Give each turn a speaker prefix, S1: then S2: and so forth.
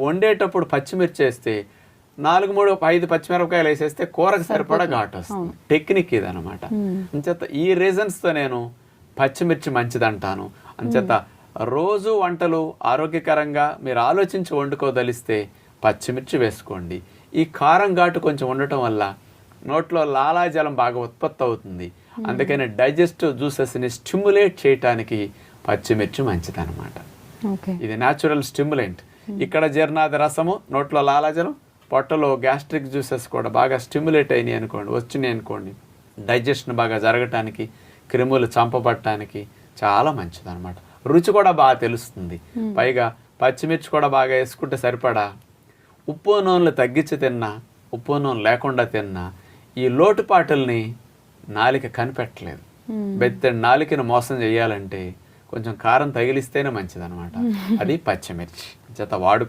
S1: వండేటప్పుడు పచ్చిమిర్చి వేస్తే 4, 3, 5 పచ్చిమిరపకాయలు వేసేస్తే కూరకు సరిపడా ఘాటు వస్తుంది. టెక్నిక్ ఇదనమాట. అంచేత ఈ రీజన్స్తో నేను పచ్చిమిర్చి మంచిదంటాను. అంచేత రోజు వంటలు ఆరోగ్యకరంగా మీరు ఆలోచించి వండుకోదలిస్తే పచ్చిమిర్చి వేసుకోండి. ఈ కారం ఘాటు కొంచెం ఉండటం వల్ల నోట్లో లాలాజలం బాగా ఉత్పత్తి అవుతుంది. అందుకని డైజెస్టివ్ జ్యూసెస్ని స్టిమ్యులేట్ చేయటానికి పచ్చిమిర్చి మంచిదన్నమాట. ఇది న్యాచురల్ స్టిమ్యులెంట్. ఇక్కడ జీర్ణాది రసము, నోట్లో లాలాజలం, పొట్టలో గ్యాస్ట్రిక్ జ్యూసెస్ కూడా బాగా స్టిమ్యులేట్ అయినాయి అనుకోండి, వచ్చినాయి అనుకోండి, డైజెషన్ బాగా జరగటానికి, క్రిములు చంపబట్టడానికి చాలా మంచిదన్నమాట. రుచి కూడా బాగా తెలుస్తుంది. పైగా పచ్చిమిర్చి కూడా బాగా వేసుకుంటే సరిపడా. ఉప్పు నూనెలు తగ్గించి తిన్నా, ఉప్పు నూనె లేకుండా తిన్నా ఈ లోటుపాటుల్ని నాలిక కనిపెట్టలేదు. బెత్తడి నాలికను మోసం చేయాలంటే కొంచెం కారం తగిలిస్తేనే మంచిదన్నమాట. అది పచ్చిమిర్చి చేత వాడుకో.